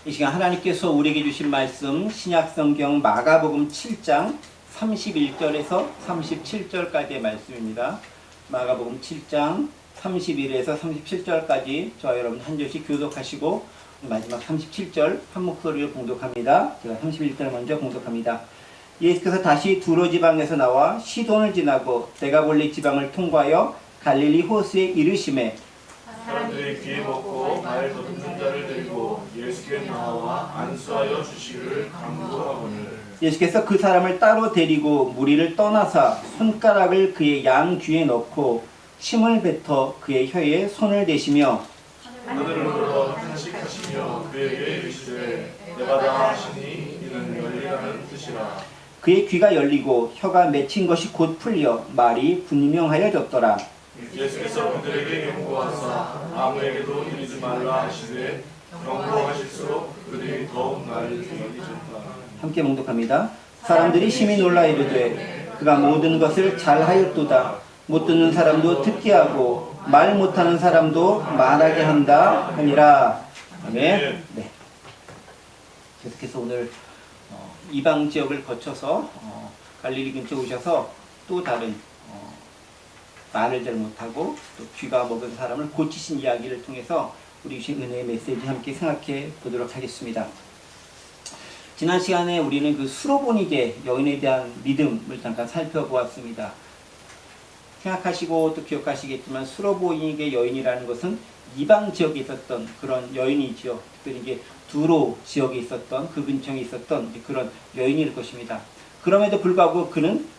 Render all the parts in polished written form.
이 시간 하나님께서 우리에게 주신 말씀 신약성경 마가복음 7장 31절에서 37절까지의 말씀입니다. 마가복음 7장 31에서 37절까지 저와 여러분 한 절씩 교독하시고 마지막 37절 한 목소리로 봉독합니다. 제가 31절 먼저 봉독합니다. 예수께서 다시 두로 지방에서 나와 시돈을 지나고 데가볼리 지방을 통과하여 갈릴리 호수에 이르시매 사람들이 귀에 먹고 말 걷는 자를 데리고 예수께 나와 안수하여 주시기를 간구하거늘. 예수께서 그 사람을 따로 데리고 무리를 떠나사 손가락을 그의 양 귀에 넣고 침을 뱉어 그의 혀에 손을 대시며 하늘을 물어 탄식하시며 그에게 이르시되 내가 다 하시니 이는 열리라는 뜻이라. 그의 귀가 열리고 혀가 맺힌 것이 곧 풀려 말이 분명하여졌더라. 예수께서 그들에게 경고하사 아무에게도 이르지 말라 하시되 경고하실수록 그들이 더욱 말을 들이셨다. 함께 봉독합니다. 사람들이 심히 놀라 이르되 그가 모든 것을 잘하였도다. 못 듣는 사람도 듣게 하고 말 못하는 사람도 말하게 한다 하니라. 아멘. 네. 계속해서 오늘 이방 지역을 거쳐서 갈릴리 근처 오셔서 또 다른 말을 잘 못하고 또 귀가 먹은 사람을 고치신 이야기를 통해서 우리 주신 은혜의 메시지 함께 생각해 보도록 하겠습니다. 지난 시간에 우리는 그 수로보니게 여인에 대한 믿음을 잠깐 살펴보았습니다. 생각하시고 또 기억하시겠지만 수로보니게 여인이라는 것은 이방 지역에 있었던 그런 여인이지요. 특별히 이제 두로 지역에 있었던 그 근처에 있었던 그런 여인일 것입니다. 그럼에도 불구하고 그는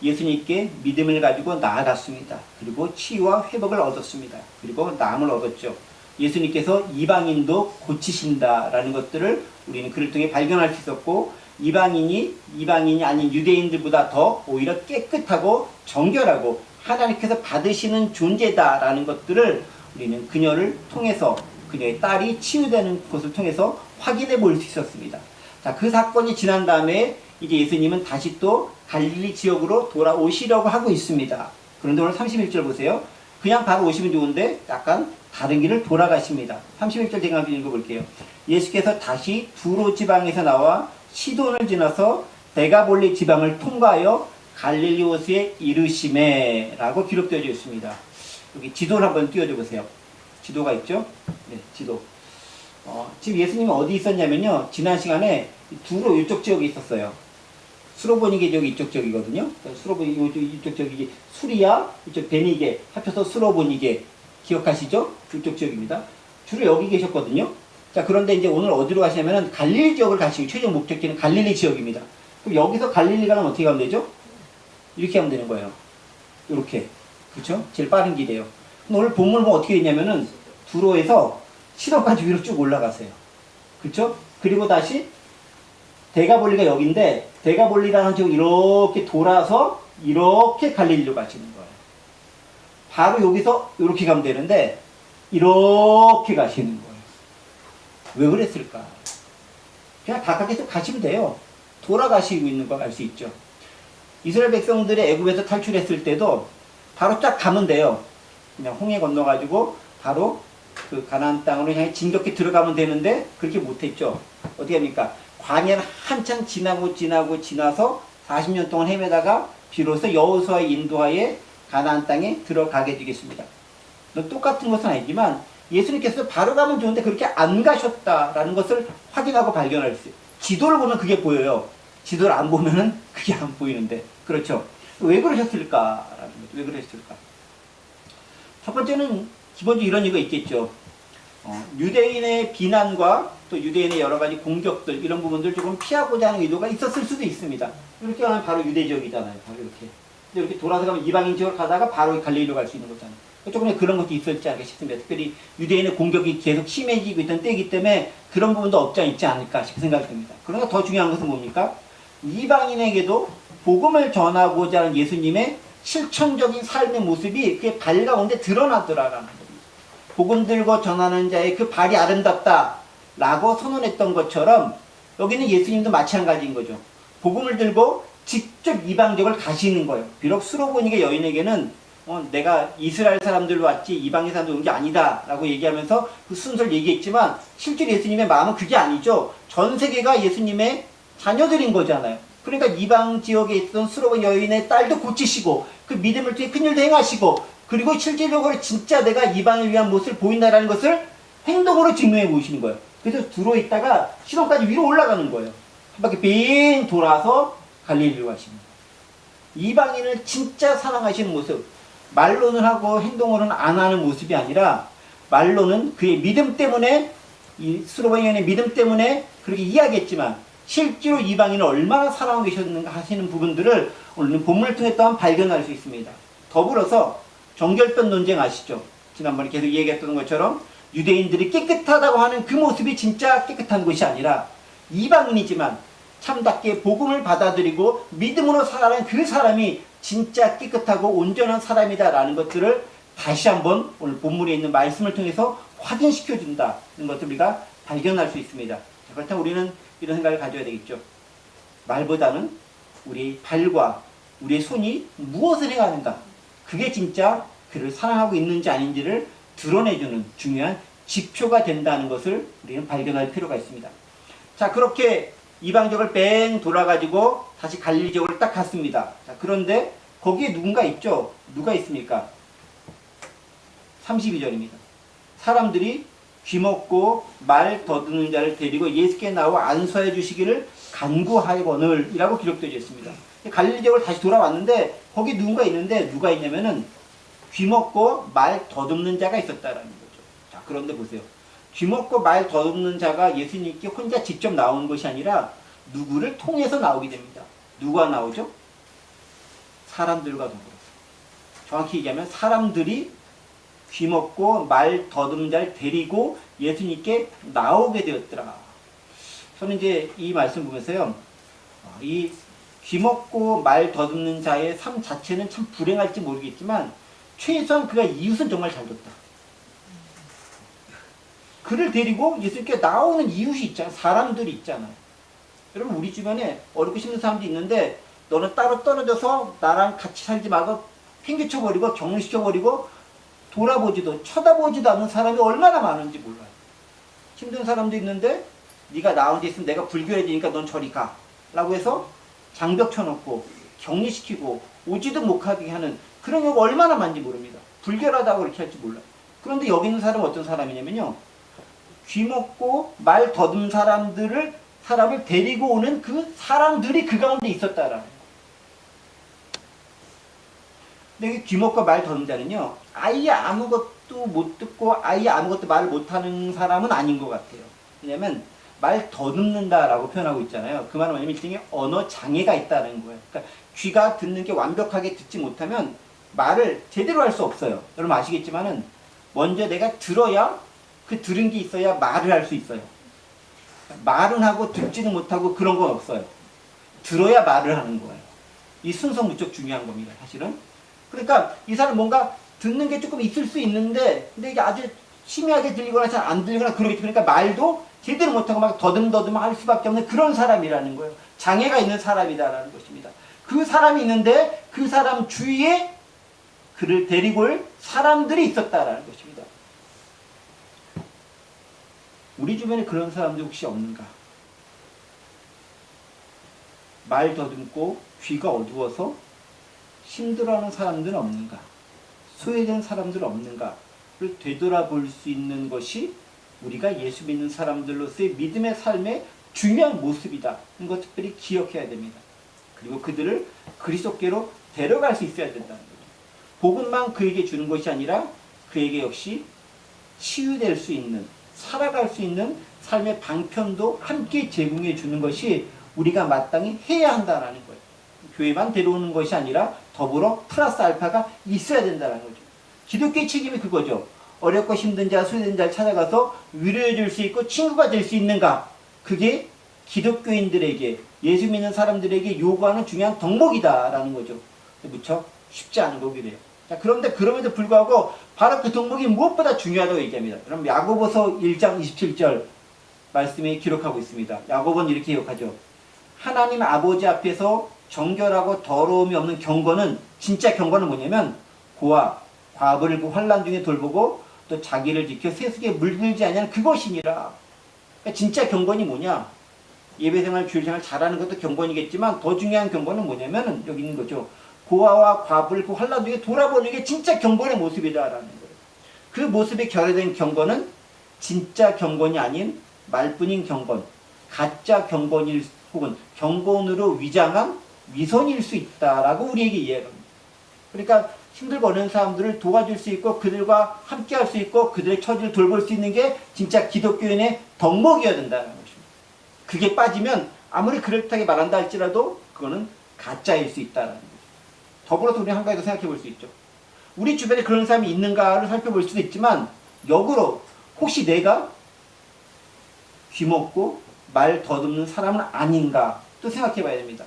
예수님께 믿음을 가지고 나아갔습니다. 그리고 치유와 회복을 얻었습니다. 그리고 나음을 얻었죠. 예수님께서 이방인도 고치신다라는 것들을 우리는 그를 통해 발견할 수 있었고 이방인이 아닌 유대인들보다 더 오히려 깨끗하고 정결하고 하나님께서 받으시는 존재다라는 것들을 우리는 그녀를 통해서 그녀의 딸이 치유되는 것을 통해서 확인해 볼 수 있었습니다. 자, 그 사건이 지난 다음에 이제 예수님은 다시 또 갈릴리 지역으로 돌아오시려고 하고 있습니다. 그런데 오늘 31절 보세요. 그냥 바로 오시면 좋은데 약간 다른 길을 돌아가십니다. 31절 제가 한번 읽어볼게요. 예수께서 다시 두로 지방에서 나와 시돈을 지나서 데가볼리 지방을 통과하여 갈릴리 호수에 이르시매 라고 기록되어 있습니다. 여기 지도를 한번 띄워줘 보세요. 지도가 있죠? 네, 지도. 지금 예수님은 어디 있었냐면요. 지난 시간에 두로 이쪽 지역에 있었어요. 수로보니게 지역이 이쪽 지역이거든요. 수로보니게 이쪽 지역이 수리아, 이쪽 베니게, 합쳐서 수로보니게 기억하시죠? 이쪽 지역입니다. 주로 여기 계셨거든요. 자, 그런데 이제 오늘 어디로 가시냐면은 갈릴리 지역을 가시고 최종 목적지는 갈릴리 지역입니다. 그럼 여기서 갈릴리 가면 어떻게 가면 되죠? 이렇게 하면 되는 거예요. 이렇게. 그렇죠? 제일 빠른 길이에요. 오늘 본문을 보면 어떻게 되냐면은 두로에서 시돈까지 위로 쭉 올라가세요. 그렇죠? 그리고 다시 데가볼리가 여기인데 데가볼리라는 지역 이렇게 돌아서 이렇게 갈릴리로 가시는 거예요. 바로 여기서 이렇게 가면 되는데 이렇게 가시는 거예요. 왜 그랬을까? 그냥 가깝게 가시면 돼요. 돌아가시고 있는 거 알 수 있죠. 이스라엘 백성들이 애굽에서 탈출했을 때도 바로 쫙 가면 돼요. 그냥 홍해 건너가지고 바로 그 가나안 땅으로 향해 진격해 들어가면 되는데 그렇게 못했죠. 어떻게 합니까? 광야를 한참 지나서 40년 동안 헤매다가 비로소 여호수아의 인도하에 가나안 땅에 들어가게 되겠습니다. 똑같은 것은 아니지만 예수님께서 바로 가면 좋은데 그렇게 안 가셨다라는 것을 확인하고 발견할 수 있어요. 지도를 보면 그게 보여요. 지도를 안 보면은 그게 안 보이는데. 그렇죠? 왜 그러셨을까라는 거죠. 왜 그러셨을까? 첫 번째는 기본적으로 이런 이유가 있겠죠. 유대인의 비난과 또 유대인의 여러 가지 공격들 이런 부분들 조금 피하고자 하는 의도가 있었을 수도 있습니다. 이렇게 가면 바로 유대 지역이잖아요. 바로 이렇게. 근데 이렇게 돌아서 가면 이방인 지역을 가다가 바로 갈릴리로 갈 수 있는 거잖아요. 조금 그런 것도 있었지 않을까 싶습니다. 특별히 유대인의 공격이 계속 심해지고 있던 때이기 때문에 그런 부분도 없지 않지 않을까 싶은 생각이 듭니다. 그러나 더 중요한 것은 뭡니까? 이방인에게도 복음을 전하고자 하는 예수님의 실천적인 삶의 모습이 그의 발 가운데 드러나더라라는 겁니다. 복음 들고 전하는 자의 그 발이 아름답다 라고 선언했던 것처럼 여기는 예수님도 마찬가지인 거죠. 복음을 들고 직접 이방 지역을 가시는 거예요. 비록 수로보니게 여인에게는 내가 이스라엘 사람들로 왔지 이방인 사람들 온 게 아니다 라고 얘기하면서 그 순서를 얘기했지만 실제로 예수님의 마음은 그게 아니죠. 전 세계가 예수님의 자녀들인 거잖아요. 그러니까 이방 지역에 있던 수로본 여인의 딸도 고치시고 그 믿음을 통해 큰일도 행하시고 그리고 실질적으로 진짜 내가 이방을 위한 모습을 보인다라는 것을 행동으로 증명해 보이시는 거예요. 그래서 들어있다가 시동까지 위로 올라가는 거예요. 한 바퀴 빙 돌아서 갈릴리로 가십니다. 이방인을 진짜 사랑하시는 모습, 말로는 하고 행동으로는 안 하는 모습이 아니라 말로는 그의 믿음 때문에 이 수로본 여인의 믿음 때문에 그렇게 이야기했지만 실제로 이방인을 얼마나 사랑하고 계셨는가 하시는 부분들을 오늘 본문을 통해 또한 발견할 수 있습니다. 더불어서 정결변 논쟁 아시죠? 지난번에 계속 얘기했던 것처럼 유대인들이 깨끗하다고 하는 그 모습이 진짜 깨끗한 것이 아니라 이방인이지만 참답게 복음을 받아들이고 믿음으로 살아가는 그 사람이 진짜 깨끗하고 온전한 사람이다라는 것들을 다시 한번 오늘 본문에 있는 말씀을 통해서 확인시켜 준다는 것을 우리가 발견할 수 있습니다. 그렇다면 우리는 이런 생각을 가져야 되겠죠. 말보다는 우리 발과 우리의 손이 무엇을 행하는가, 그게 진짜 그를 사랑하고 있는지 아닌지를 드러내주는 중요한 지표가 된다는 것을 우리는 발견할 필요가 있습니다. 자, 그렇게 이방 지역을 뺑 돌아가지고 다시 갈릴리 지역을 딱 갔습니다. 자, 그런데 거기에 누군가 있죠? 누가 있습니까? 32절입니다. 사람들이 귀먹고 말 더듬는 자를 데리고 예수께 나와 안수하여 주시기를 간구하거늘 이라고 기록되어 있습니다. 갈릴리 지역을 다시 돌아왔는데 거기 누군가 있는데 누가 있냐면은 귀먹고 말 더듬는 자가 있었다라는 거죠. 자, 그런데 보세요. 귀먹고 말 더듬는 자가 예수님께 혼자 직접 나오는 것이 아니라 누구를 통해서 나오게 됩니다. 누가 나오죠? 사람들과 더불어서. 정확히 얘기하면 사람들이 귀먹고 말 더듬는 자를 데리고 예수님께 나오게 되었더라. 저는 이제 이 말씀 보면서요, 이 귀먹고 말 더듬는 자의 삶 자체는 참 불행할지 모르겠지만 최소한 그가 이웃은 정말 잘 뒀다. 그를 데리고 예수님께 나오는 이웃이 있잖아요. 사람들이 있잖아요. 여러분, 우리 주변에 어렵고 힘든 사람도 있는데 너는 따로 떨어져서 나랑 같이 살지 말고 팽개쳐버리고 격리시켜버리고 돌아보지도 쳐다보지도 않는 사람이 얼마나 많은지 몰라요. 힘든 사람도 있는데 네가 나 혼자 있으면 내가 불교해지니까 넌 저리 가 라고 해서 장벽 쳐놓고 격리시키고 오지도 못하게 하는 그런 경우가 얼마나 많은지 모릅니다. 불결하다고 그렇게 할지 몰라요. 그런데 여기 있는 사람은 어떤 사람이냐면요, 귀먹고 말 더듬는 사람을 데리고 오는 그 사람들이 그 가운데 있었다라는 거예요. 근데 이 귀먹고 말 더듬는 자는요, 아예 아무것도 못 듣고 아예 아무것도 말을 못하는 사람은 아닌 것 같아요. 왜냐면 말 더듬는다라고 표현하고 있잖아요. 그 말은 뭐냐면 일종의 언어 장애가 있다는 거예요. 그러니까 귀가 듣는 게 완벽하게 듣지 못하면 말을 제대로 할 수 없어요. 여러분 아시겠지만은 먼저 내가 들어야 그 들은 게 있어야 말을 할 수 있어요. 말은 하고 듣지는 못하고 그런 건 없어요. 들어야 말을 하는 거예요. 이 순서 무척 중요한 겁니다, 사실은. 그러니까 이 사람 뭔가 듣는 게 조금 있을 수 있는데 근데 이게 아주 희미하게 들리거나 잘 안 들리거나 그러겠죠. 그러니까 말도 제대로 못하고 막 더듬더듬 할 수밖에 없는 그런 사람이라는 거예요. 장애가 있는 사람이다라는 것입니다. 그 사람이 있는데 그 사람 주위에 그를 데리고 올 사람들이 있었다라는 것입니다. 우리 주변에 그런 사람들 혹시 없는가? 말 더듬고 귀가 어두워서 힘들어하는 사람들은 없는가? 소외된 사람들은 없는가를 되돌아볼 수 있는 것이 우리가 예수 믿는 사람들로서의 믿음의 삶의 중요한 모습이다. 이것 특별히 기억해야 됩니다. 그리고 그들을 그리스도께로 데려갈 수 있어야 된다는 거죠. 복음만 그에게 주는 것이 아니라 그에게 역시 치유될 수 있는, 살아갈 수 있는 삶의 방편도 함께 제공해 주는 것이 우리가 마땅히 해야 한다는 거예요. 교회만 데려오는 것이 아니라 더불어 플러스 알파가 있어야 된다는 거죠. 기독교의 책임이 그거죠. 어렵고 힘든 자, 소외된 자를 찾아가서 위로해 줄 수 있고 친구가 될 수 있는가? 그게 기독교인들에게, 예수 믿는 사람들에게 요구하는 중요한 덕목이다라는 거죠. 무척 쉽지 않은 거기래요. 자, 그런데 그럼에도 불구하고 바로 그 덕목이 무엇보다 중요하다고 얘기합니다. 그럼 야고보서 1장 27절 말씀에 기록하고 있습니다. 야고보는 이렇게 기록하죠. 하나님 아버지 앞에서 정결하고 더러움이 없는 경건은, 진짜 경건은 뭐냐면 고아 과부를 그 환난 중에 돌보고 또 자기를 지켜 세속에 물들지 아니하는 그것이니라. 그러니까 진짜 경건이 뭐냐? 예배생활, 주일생활 잘하는 것도 경건이겠지만 더 중요한 경건은 뭐냐면은 여기 있는 거죠. 고아와 과부를 그 환난 중에 돌아보는 게 진짜 경건의 모습이다라는 거예요. 그 모습에 결여된 경건은 진짜 경건이 아닌 말뿐인 경건, 가짜 경건일 혹은 경건으로 위장한 위선일 수 있다라고 우리에게 이해합니다. 그러니까 힘들고 어려운 사람들을 도와줄 수 있고 그들과 함께 할 수 있고 그들의 처지를 돌볼 수 있는 게 진짜 기독교인의 덕목이어야 된다는 것입니다. 그게 빠지면 아무리 그럴듯하게 말한다 할지라도 그거는 가짜일 수 있다는 거죠. 더불어서 우리 한 가지 더 생각해 볼 수 있죠. 우리 주변에 그런 사람이 있는가를 살펴볼 수도 있지만 역으로 혹시 내가 귀먹고 말 더듬는 사람은 아닌가 또 생각해 봐야 됩니다.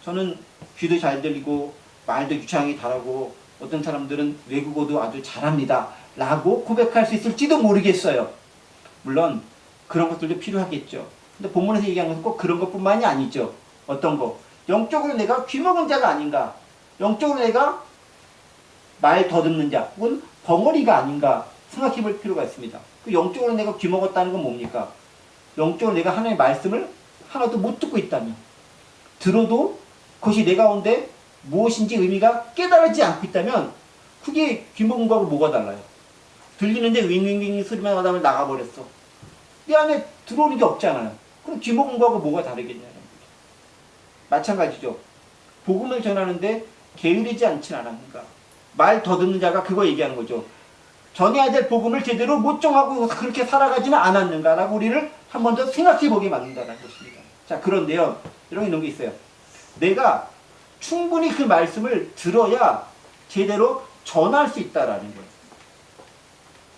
저는 귀도 잘 들리고 말도 유창하게 잘하고 어떤 사람들은 외국어도 아주 잘합니다 라고 고백할 수 있을지도 모르겠어요. 물론 그런 것들도 필요하겠죠. 근데 본문에서 얘기한 것은 꼭 그런 것뿐만이 아니죠. 어떤 거? 영적으로 내가 귀먹은 자가 아닌가, 영적으로 내가 말 더듬는 자 혹은 벙어리가 아닌가 생각해 볼 필요가 있습니다. 그 영적으로 내가 귀먹었다는 건 뭡니까? 영적으로 내가 하나님의 말씀을 하나도 못 듣고 있다면, 들어도 그것이 내 가운데 무엇인지 의미가 깨달아지지 않고 있다면 그게 귀먹은 거하고 뭐가 달라요? 들리는데 윙윙윙 소리만 하다가 나가버렸어. 내 안에 들어오는 게 없잖아요. 그럼 귀먹은 거하고 뭐가 다르겠냐는 거죠. 마찬가지죠. 복음을 전하는데 게으르지 않진 않았는가. 말 더듬는 자가 그거 얘기하는 거죠. 전해야 될 복음을 제대로 못 정하고 그렇게 살아가지는 않았는가라고 우리를 한 번 더 생각해 보게 만든다는 것입니다. 자, 그런데요. 이런 게 있어요. 내가 충분히 그 말씀을 들어야 제대로 전할 수 있다라는 거예요.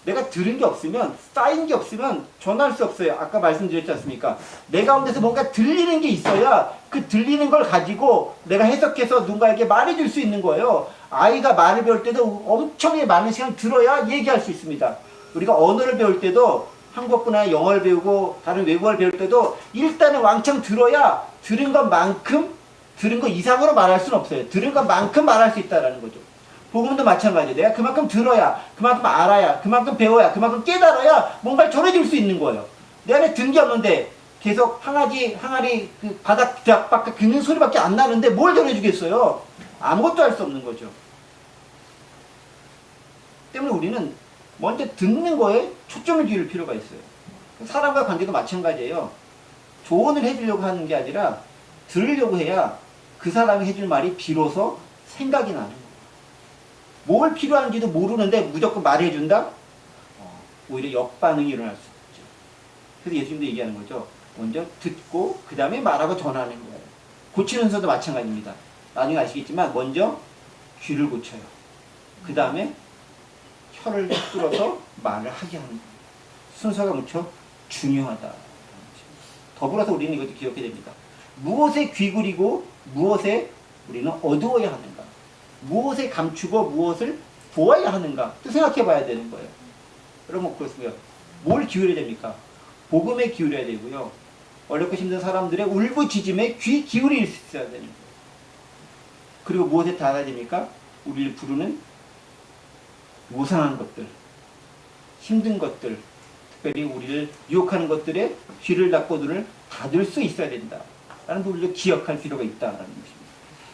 내가 들은 게 없으면, 쌓인 게 없으면 전할 수 없어요. 아까 말씀드렸지 않습니까? 내 가운데서 뭔가 들리는 게 있어야 그 들리는 걸 가지고 내가 해석해서 누군가에게 말해줄 수 있는 거예요. 아이가 말을 배울 때도 엄청나게 많은 시간 들어야 얘기할 수 있습니다. 우리가 언어를 배울 때도 한국어나 영어를 배우고 다른 외국어를 배울 때도 일단은 왕창 들어야 들은 것만큼, 들은 것 이상으로 말할 수는 없어요. 들은 것만큼 말할 수 있다는 거죠. 복음도 마찬가지예요. 내가 그만큼 들어야, 그만큼 알아야, 그만큼 배워야, 그만큼 깨달아야 뭔가를 전해줄 수 있는 거예요. 내 안에 든 게 없는데 계속 항아리 그 바닥 밖에 긁는 소리밖에 안 나는데 뭘 전해주겠어요? 아무것도 할 수 없는 거죠. 때문에 우리는 먼저 듣는 거에 초점을 기울일 필요가 있어요. 사람과 관계도 마찬가지예요. 조언을 해주려고 하는 게 아니라 들으려고 해야 그 사람이 해줄 말이 비로소 생각이 나는 거예요. 뭘 필요한지도 모르는데 무조건 말해준다? 오히려 역반응이 일어날 수 있죠. 그래서 예수님도 얘기하는 거죠. 먼저 듣고 그 다음에 말하고 전하는 거예요. 고치는 순서도 마찬가지입니다. 나중에 아시겠지만 먼저 귀를 고쳐요. 그 다음에 혀를 뚫어서 말을 하게 하는 거예요. 순서가 무척 중요하다. 더불어서 우리는 이것도 기억해야 됩니다. 무엇에 귀그리고 무엇에 우리는 어두워야 하는가? 무엇에 감추고 무엇을 보아야 하는가? 또 생각해 봐야 되는 거예요. 여러분 그렇습니다. 뭘 기울여야 됩니까? 복음에 기울여야 되고요. 어렵고 힘든 사람들의 울부짖음에 귀 기울일 수 있어야 되는 거예요. 그리고 무엇에 닿아야 됩니까? 우리를 부르는 무상한 것들, 힘든 것들, 특별히 우리를 유혹하는 것들에 귀를 닫고 눈을 닫을 수 있어야 된다. 라는 부분을 기억할 필요가 있다는 것입니다.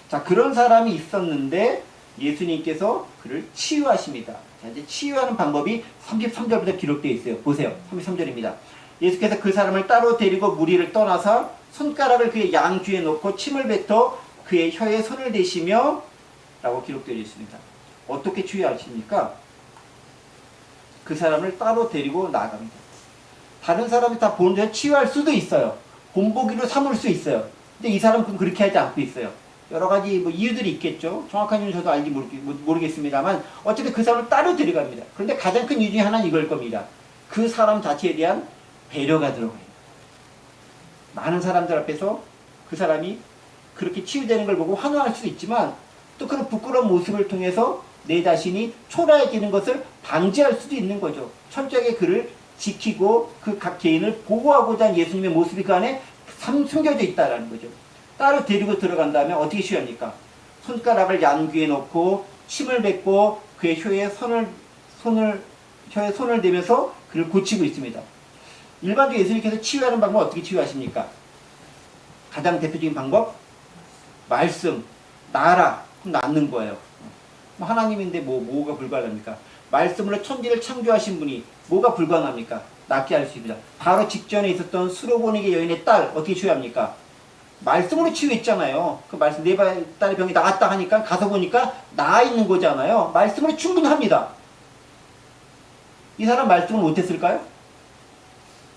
자, 그런 사람이 있었는데 예수님께서 그를 치유하십니다. 자, 이제 치유하는 방법이 33절부터 기록되어 있어요. 보세요. 33절입니다. 예수께서 그 사람을 따로 데리고 무리를 떠나서 손가락을 그의 양귀에 놓고 침을 뱉어 그의 혀에 손을 대시며 라고 기록되어 있습니다. 어떻게 치유하십니까? 그 사람을 따로 데리고 나갑니다. 다른 사람이 다 보는데 치유할 수도 있어요. 본보기로 삼을 수 있어요. 근데 이 사람은 그렇게 하지 않고 있어요. 여러 가지 이유들이 있겠죠. 정확한 이유는 저도 알지 모르겠습니다만 어쨌든 그 사람을 따로 데려갑니다. 그런데 가장 큰 이유 중에 하나는 이걸 겁니다. 그 사람 자체에 대한 배려가 들어가요. 많은 사람들 앞에서 그 사람이 그렇게 치유되는 걸 보고 환호할 수도 있지만 또 그런 부끄러운 모습을 통해서 내 자신이 초라해지는 것을 방지할 수도 있는 거죠. 철저하게 그를 지키고 그 각 개인을 보호하고자 하는 예수님의 모습이 그 안에 숨겨져 있다는 거죠. 따로 데리고 들어간 다음에 어떻게 치유합니까? 손가락을 양귀에 놓고 침을 뱉고 그의 혀에 혀에 손을 대면서 그를 고치고 있습니다. 일반적으로 예수님께서 치유하는 방법 어떻게 치유하십니까? 가장 대표적인 방법, 말씀, 나라, 그럼 낫는 거예요. 뭐 하나님인데 뭐가 불가능합니까? 말씀으로 천지를 창조하신 분이 뭐가 불가능합니까? 낫게 할 수 있습니다. 바로 직전에 있었던 수로보니게 여인의 딸 어떻게 치유합니까? 말씀으로 치유했잖아요. 그 말씀 내 딸의 병이 나았다 하니까 가서 보니까 나아 있는 거잖아요. 말씀으로 충분히 합니다. 이 사람 말씀을 못했을까요?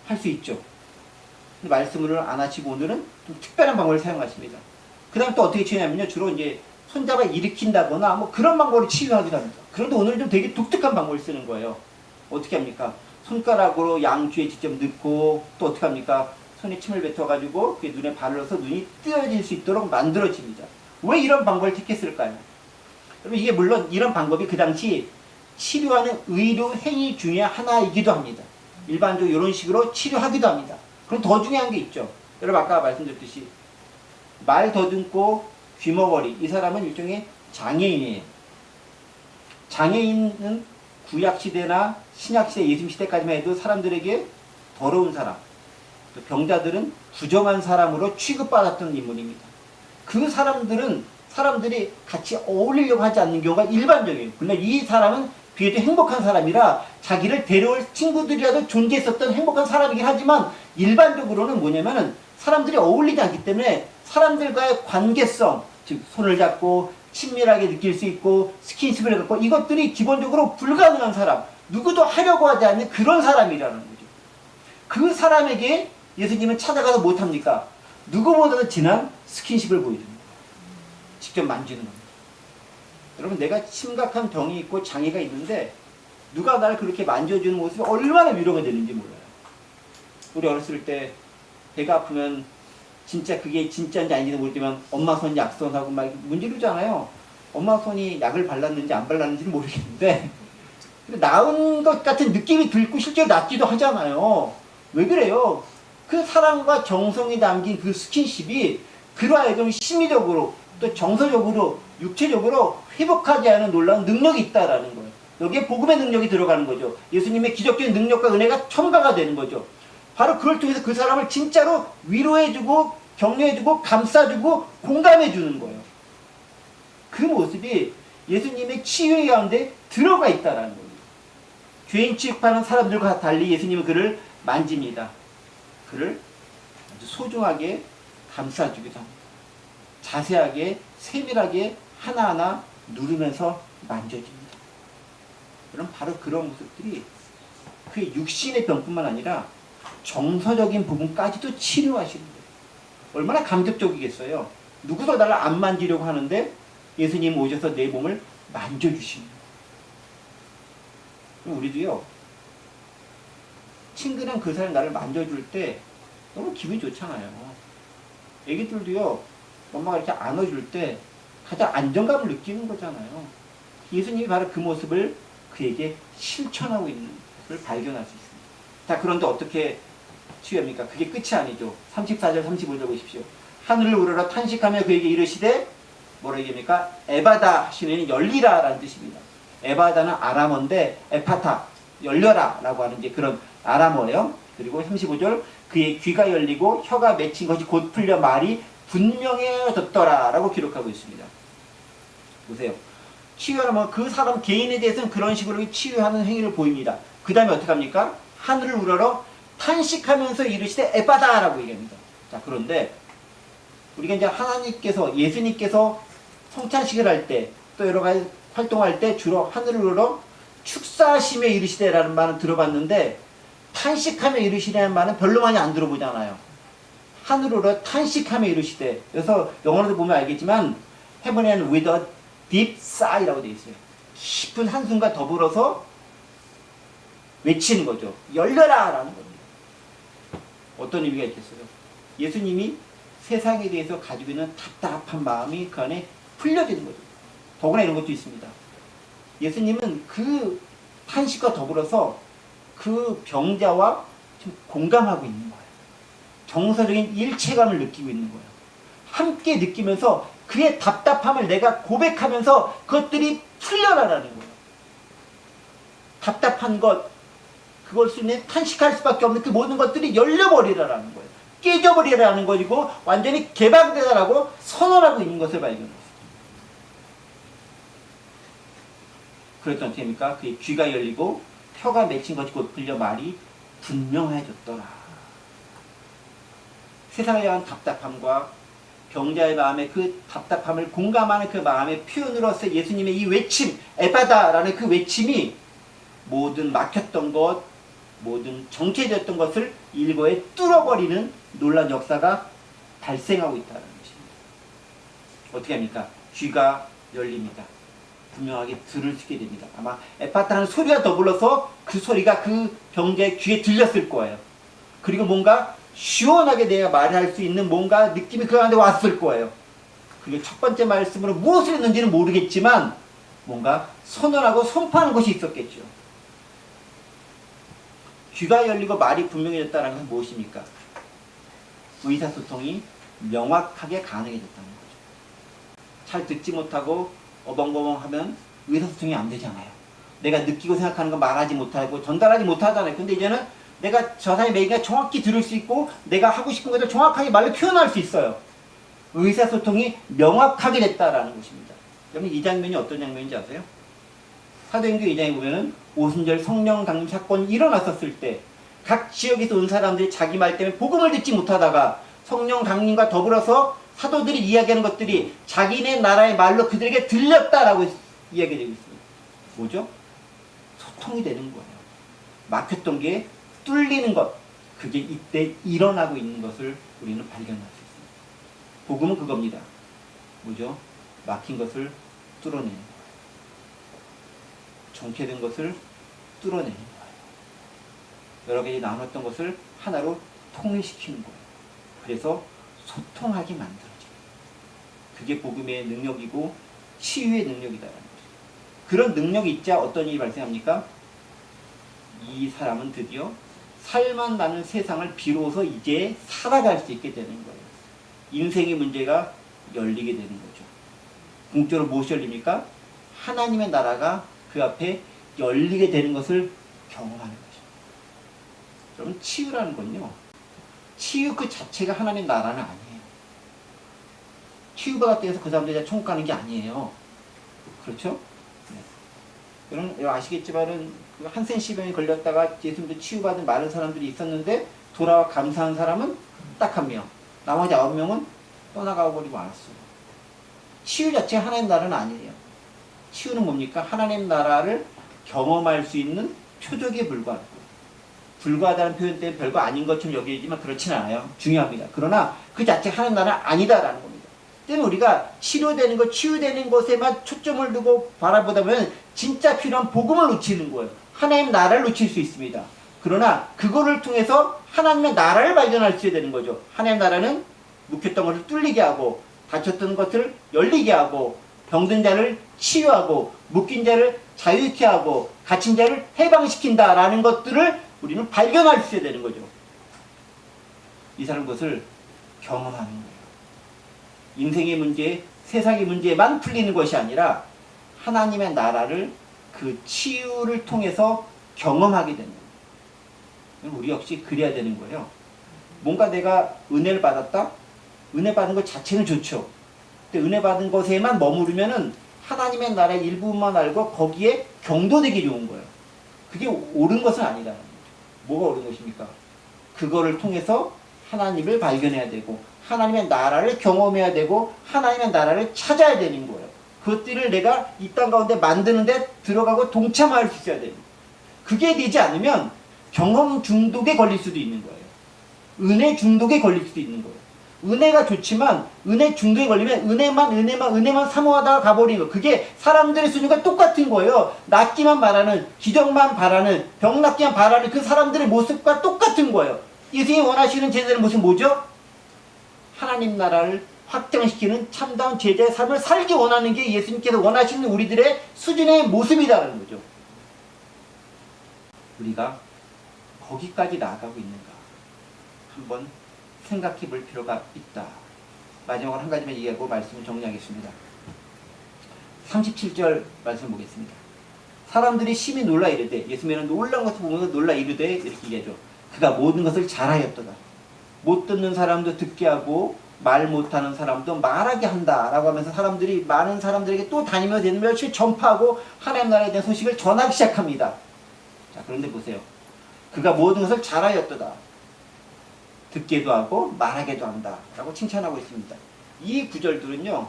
할 수 있죠. 근데 말씀을 안 하시고 오늘은 좀 특별한 방법을 사용하십니다. 그 다음 또 어떻게 치유하냐면요. 주로 이제 손잡아 일으킨다거나 뭐 그런 방법으로 치유하기도 합니다. 그런데 오늘은 좀 되게 독특한 방법을 쓰는 거예요. 어떻게 합니까? 손가락으로 양주에 직접 넣고 또 어떻게 합니까? 손에 침을 뱉어가지고 그게 눈에 바르러서 눈이 뜨어질 수 있도록 만들어집니다. 왜 이런 방법을 택했을까요? 여러분 이게 물론 이런 방법이 그 당시 치료하는 의료 행위 중에 하나이기도 합니다. 일반적으로 이런 식으로 치료하기도 합니다. 그럼 더 중요한 게 있죠. 여러분 아까 말씀드렸듯이 말 더듬고 귀머거리 이 사람은 일종의 장애인이에요. 장애인은 구약시대나 신약시대 예수님시대까지만 해도 사람들에게 더러운 사람 또 병자들은 부정한 사람으로 취급받았던 인물입니다. 그 사람들이 같이 어울리려고 하지 않는 경우가 일반적이에요. 그러나 이 사람은 비교적 행복한 사람이라 자기를 데려올 친구들이라도 존재했었던 행복한 사람이긴 하지만 일반적으로는 뭐냐면은 사람들이 어울리지 않기 때문에 사람들과의 관계성, 즉 손을 잡고 친밀하게 느낄 수 있고 스킨십을 갖고 이것들이 기본적으로 불가능한 사람, 누구도 하려고 하지 않는 그런 사람이라는 거죠. 그 사람에게 예수님은 찾아가서 못합니까? 누구보다도 진한 스킨십을 보여줍니다. 직접 만지는 겁니다. 여러분 내가 심각한 병이 있고 장애가 있는데 누가 나를 그렇게 만져주는 모습이 얼마나 위로가 되는지 몰라요. 우리 어렸을 때 배가 아프면 진짜 그게 진짜인지 아닌지는 모르지만 엄마 손 약손하고 막 문지르잖아요. 엄마 손이 약을 발랐는지 안 발랐는지는 모르겠는데 나은 것 같은 느낌이 들고 실제로 낫기도 하잖아요. 왜 그래요? 그 사랑과 정성이 담긴 그 스킨십이 그로 하여금 심리적으로 또 정서적으로 육체적으로 회복하지 않은 놀라운 능력이 있다라는 거예요. 여기에 복음의 능력이 들어가는 거죠. 예수님의 기적적인 능력과 은혜가 첨가가 되는 거죠. 바로 그걸 통해서 그 사람을 진짜로 위로해주고 격려해주고 감싸주고 공감해주는 거예요. 그 모습이 예수님의 치유의 가운데 들어가 있다라는 거예요. 죄인 취급하는 사람들과 달리 예수님은 그를 만집니다. 그를 아주 소중하게 감싸주기도 합니다. 자세하게 세밀하게 하나하나 누르면서 만져줍니다. 그럼 바로 그런 모습들이 그 육신의 병뿐만 아니라 정서적인 부분까지도 치료하시는 거예요. 얼마나 감격적이겠어요. 누구도 나를 안 만지려고 하는데 예수님 오셔서 내 몸을 만져주십니다. 우리도요. 친근한 그 사람이 나를 만져줄 때 너무 기분이 좋잖아요. 애기들도요. 엄마가 이렇게 안아줄 때 가장 안정감을 느끼는 거잖아요. 예수님이 바로 그 모습을 그에게 실천하고 있는 것을 발견할 수 있습니다. 자, 그런데 어떻게 치유합니까? 그게 끝이 아니죠. 34절 35절 보십시오. 하늘을 우러러 탄식하며 그에게 이르시되 뭐라 얘기합니까? 에바다 하시는 열리라 라는 뜻입니다. 에바다는 아람어인데 에파타 열려라 라고 하는 이제 그런 아람어예요. 그리고 35절 그의 귀가 열리고 혀가 맺힌 것이 곧 풀려 말이 분명해졌더라 라고 기록하고 있습니다. 보세요. 치유하면 그 사람 개인에 대해서는 그런 식으로 치유하는 행위를 보입니다. 그 다음에 어떻게 합니까? 하늘을 우러러 탄식하면서 이르시되 에바다 라고 얘기합니다. 자, 그런데 우리가 이제 하나님께서 예수님께서 성찬식을 할 때 또 여러 가지 활동할 때 주로 하늘을 우러러 축사하시며 이르시되 라는 말은 들어봤는데 탄식하며 이르시라는 말은 별로 많이 안 들어보잖아요. 하늘으로 탄식하며 이르시되. 그래서 영어로도 보면 알겠지만 heaven and with a deep sigh라고 되어 있어요. 깊은 한숨과 더불어서 외치는 거죠. 열려라 라는 겁니다. 어떤 의미가 있겠어요? 예수님이 세상에 대해서 가지고 있는 답답한 마음이 그 안에 풀려지는 거죠. 더구나 이런 것도 있습니다. 예수님은 그 탄식과 더불어서 그 병자와 좀 공감하고 있는 거예요. 정서적인 일체감을 느끼고 있는 거예요. 함께 느끼면서 그의 답답함을 내가 고백하면서 그것들이 풀려나라는 거예요. 답답한 것, 그것을 탄식할 수밖에 없는 그 모든 것들이 열려버리라라는 거예요. 깨져버리라는 것이고 완전히 개방되라고 선언하고 있는 것을 발견했어요. 그랬더니 어떻게 합니까? 그의 귀가 열리고 혀가 맺힌 것이 곧 들려 말이 분명해졌더라. 세상에 대한 답답함과 병자의 마음의 그 답답함을 공감하는 그 마음의 표현으로서 예수님의 이 외침, 에바다라는 그 외침이 모든 막혔던 것, 모든 정체되었던 것을 일거에 뚫어버리는 놀라운 역사가 발생하고 있다는 것입니다. 어떻게 합니까? 귀가 열립니다. 분명하게 들을 수 있게 됩니다. 아마 에파타는 소리가 더불어서 그 소리가 그 병자의 귀에 들렸을 거예요. 그리고 뭔가 시원하게 내가 말할 수 있는 뭔가 느낌이 그 안에 왔을 거예요. 그게 첫 번째 말씀으로 무엇을 했는지는 모르겠지만 뭔가 선언하고 선포하는 것이 있었겠죠. 귀가 열리고 말이 분명해졌다는 것은 무엇입니까? 의사소통이 명확하게 가능해졌다는 거죠. 잘 듣지 못하고 어벙벙벙하면 의사소통이 안 되잖아요. 내가 느끼고 생각하는 거 말하지 못하고 전달하지 못하잖아요. 근데 이제는 내가 저 사람의 얘기가 정확히 들을 수 있고 내가 하고 싶은 것을 정확하게 말로 표현할 수 있어요. 의사소통이 명확하게 됐다라는 것입니다. 여러분 이 장면이 어떤 장면인지 아세요? 사도행전 2장에 보면은 오순절 성령 강림 사건이 일어났었을 때 각 지역에서 온 사람들이 자기 말 때문에 복음을 듣지 못하다가 성령 강림과 더불어서 사도들이 이야기하는 것들이 자기네 나라의 말로 그들에게 들렸다라고 이야기되고 있습니다. 뭐죠? 소통이 되는 거예요. 막혔던 게 뚫리는 것, 그게 이때 일어나고 있는 것을 우리는 발견할 수 있습니다. 복음은 그겁니다. 뭐죠? 막힌 것을 뚫어내는 거예요. 정체된 것을 뚫어내는 거예요. 여러 가지 나눴던 것을 하나로 통일시키는 거예요. 그래서 소통하게 만들어져요. 그게 복음의 능력이고 치유의 능력이다라는 거죠. 그런 능력이 있자 어떤 일이 발생합니까? 이 사람은 드디어 살만 나는 세상을 비로소 이제 살아갈 수 있게 되는 거예요. 인생의 문제가 열리게 되는 거죠. 궁극적으로 무엇이 열립니까? 하나님의 나라가 그 앞에 열리게 되는 것을 경험하는 거죠. 여러분 치유라는 건요. 치유 그 자체가 하나님의 나라는 아니에요. 치유받았다 해서 그 사람들이 천국 가는 게 아니에요. 그렇죠? 네. 여러분 아시겠지만은 한센시병에 걸렸다가 예수님도 치유받은 많은 사람들이 있었는데 돌아와 감사한 사람은 딱 한 명. 나머지 9명은 떠나가 버리고 말았어요. 치유 자체가 하나님 나라는 아니에요. 치유는 뭡니까? 하나님 나라를 경험할 수 있는 표적에 불과하다. 불과하다는 표현 때문에 별거 아닌 것처럼 여기지만 그렇진 않아요. 중요합니다. 그러나 그 자체가 하나님 나라는 아니다라는 겁니다. 때문에 우리가 치료되는 것, 치유되는 것에만 초점을 두고 바라보다 보면 진짜 필요한 복음을 놓치는 거예요. 하나님 나라를 놓칠 수 있습니다. 그러나 그거를 통해서 하나님의 나라를 발견할 수 있어야 되는 거죠. 하나님 나라는 묵혔던 것을 뚫리게 하고 닫혔던 것을 열리게 하고 병든 자를 치유하고 묶인 자를 자유케 하고 갇힌 자를 해방시킨다라는 것들을 우리는 발견할 수 있어야 되는 거죠. 이 사람 것을 경험하는 거예요. 인생의 문제, 세상의 문제만 풀리는 것이 아니라 하나님의 나라를 그 치유를 통해서 경험하게 되는 거예요. 우리 역시 그래야 되는 거예요. 뭔가 내가 은혜를 받았다? 은혜 받은 것 자체는 좋죠. 근데 은혜 받은 것에만 머무르면은 하나님의 나라의 일부분만 알고 거기에 경도되기 좋은 거예요. 그게 옳은 것은 아니다. 뭐가 옳은 것입니까? 그거를 통해서 하나님을 발견해야 되고 하나님의 나라를 경험해야 되고 하나님의 나라를 찾아야 되는 거예요. 그것들을 내가 이 땅 가운데 만드는데 들어가고 동참할 수 있어야 됩니다. 그게 되지 않으면 경험 중독에 걸릴 수도 있는 거예요. 은혜 중독에 걸릴 수도 있는 거예요. 은혜가 좋지만 은혜 중독에 걸리면 은혜만 사모하다가 가버리는 거예요. 그게 사람들의 수준과 똑같은 거예요. 낫기만 바라는, 기적만 바라는, 병 낫기만 바라는 그 사람들의 모습과 똑같은 거예요. 예수님이 원하시는 제자의 모습은 뭐죠? 하나님 나라를 확장시키는 참다운 제자의 삶을 살기 원하는 게 예수님께서 원하시는 우리들의 수준의 모습이라는 거죠. 우리가 거기까지 나아가고 있는가 한번 생각해 볼 필요가 있다. 마지막으로 한 가지만 얘기하고 말씀을 정리하겠습니다. 37절 말씀 보겠습니다. 사람들이 심히 놀라 이르되, 예수님은 놀란 것을 보면서 놀라 이르되 이렇게 얘기하죠. 그가 모든 것을 잘하였도다. 못 듣는 사람도 듣게 하고 말 못하는 사람도 말하게 한다라고 하면서 사람들이 많은 사람들에게 또 다니며 열심히 전파하고 하나님 나라에 대한 소식을 전하기 시작합니다. 자, 그런데 보세요. 그가 모든 것을 잘하였도다. 듣게도 하고 말하게도 한다 라고 칭찬하고 있습니다. 이 구절들은요,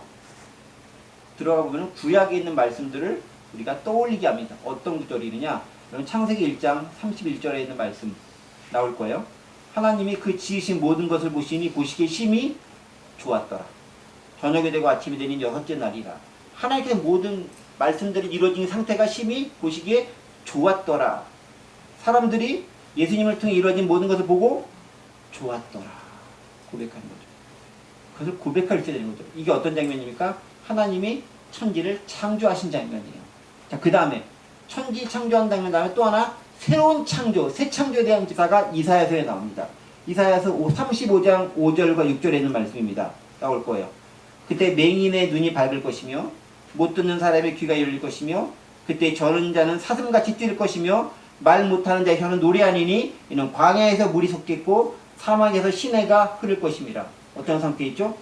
들어가 보면 구약에 있는 말씀들을 우리가 떠올리게 합니다. 어떤 구절이느냐? 여러분 창세기 1장 31절에 있는 말씀 나올 거예요. 하나님이 그 지으신 모든 것을 보시니 보시기에 심히 좋았더라. 저녁이 되고 아침이 되니 여섯째 날이라. 하나님께서 모든 말씀들이 이루어진 상태가 심히 보시기에 좋았더라. 사람들이 예수님을 통해 이루어진 모든 것을 보고 좋았더라. 고백하는 거죠. 그것을 고백할 때 되는 거죠. 이게 어떤 장면입니까? 하나님이 천지를 창조하신 장면이에요. 자, 그 다음에 천지 창조한 장면 다음에 또 하나 새로운 창조, 새 창조에 대한 기사가 이사야서에 나옵니다. 이사야서 35장 5절과 6절에 있는 말씀입니다. 나올 거예요. 그때 맹인의 눈이 밝을 것이며 못 듣는 사람의 귀가 열릴 것이며 그때 저는 자는 사슴같이 뛸 것이며 말 못하는 자의 혀는 노래하니니 이는 광야에서 물이 솟겠고 사막에서 시내가 흐를 것임이라. 어떤 상태에 있죠?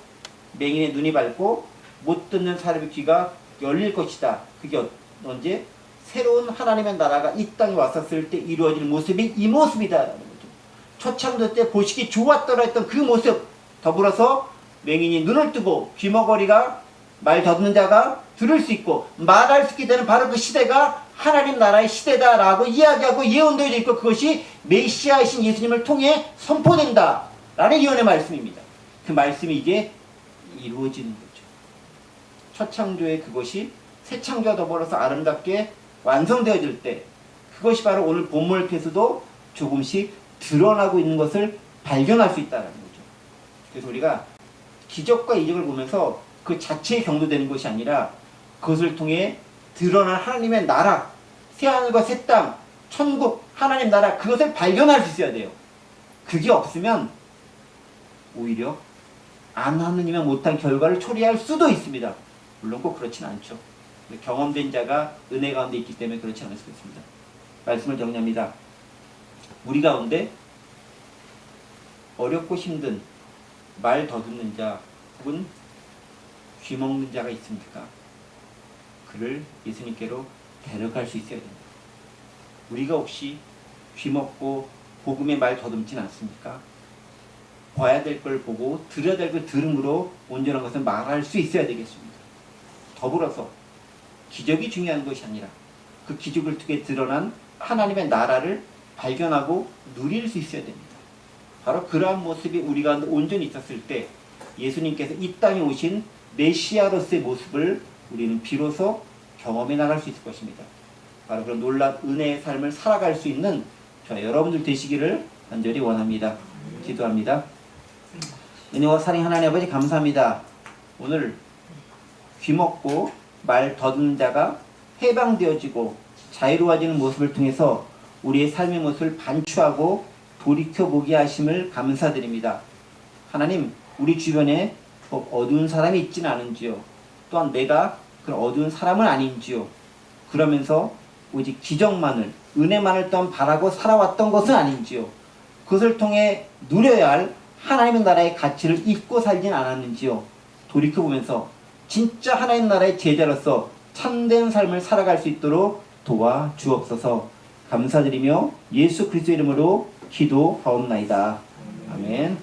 맹인의 눈이 밝고 못 듣는 사람의 귀가 열릴 것이다. 그게 언제? 새로운 하나님의 나라가 이 땅에 왔었을 때 이루어질 모습이 이 모습이다라는 거죠. 첫 창조 때 보시기 좋았더라 했던 그 모습, 더불어서 맹인이 눈을 뜨고 귀머거리가 말 듣는 자가 들을 수 있고 말할 수 있게 되는 바로 그 시대가 하나님 나라의 시대다라고 이야기하고 예언되어 있고 그것이 메시아이신 예수님을 통해 선포된다 라는 예언의 말씀입니다. 그 말씀이 이제 이루어지는 거죠. 첫 창조의 그것이 새 창조와 더불어서 아름답게 완성되어질 때 그것이 바로 오늘 본문을 통해서도 조금씩 드러나고 있는 것을 발견할 수 있다는 거죠. 그래서 우리가 기적과 이적을 보면서 그 자체에 경도되는 것이 아니라 그것을 통해 드러난 하나님의 나라, 새하늘과 새 땅, 천국, 하나님 나라 그것을 발견할 수 있어야 돼요. 그게 없으면 오히려 안 하느니면 못한 결과를 초래할 수도 있습니다. 물론 꼭 그렇진 않죠. 경험된 자가 은혜 가운데 있기 때문에 그렇지 않을 수 있습니다. 말씀을 정리합니다. 우리 가운데 어렵고 힘든 말 더듬는 자 혹은 귀 먹는 자가 있습니까? 그를 예수님께로 데려갈 수 있어야 됩니다. 우리가 혹시 귀 먹고 복음의 말 더듬진 않습니까? 봐야 될 걸 보고 들어야 될 걸 들음으로 온전한 것을 말할 수 있어야 되겠습니다. 더불어서 기적이 중요한 것이 아니라 그 기적을 통해 드러난 하나님의 나라를 발견하고 누릴 수 있어야 됩니다. 바로 그러한 모습이 우리 가운데 온전히 있었을 때 예수님께서 이 땅에 오신 메시아로서의 모습을 우리는 비로소 경험해 나갈 수 있을 것입니다. 바로 그런 놀라운 은혜의 삶을 살아갈 수 있는 저와 여러분들 되시기를 간절히 원합니다. 기도합니다. 은혜와 사랑 하나님 아버지 감사합니다. 오늘 귀먹고 말 더듬는 자가 해방되어지고 자유로워지는 모습을 통해서 우리의 삶의 모습을 반추하고 돌이켜보게 하심을 감사드립니다. 하나님, 우리 주변에 어두운 사람이 있지는 않은지요. 또한 내가 그런 어두운 사람은 아닌지요. 그러면서 오직 기적만을, 은혜만을 또한 바라고 살아왔던 것은 아닌지요. 그것을 통해 누려야 할 하나님의 나라의 가치를 잊고 살진 않았는지요. 돌이켜보면서 진짜 하나님 나라의 제자로서 참된 삶을 살아갈 수 있도록 도와주옵소서. 감사드리며 예수 그리스도의 이름으로 기도하옵나이다. 아멘.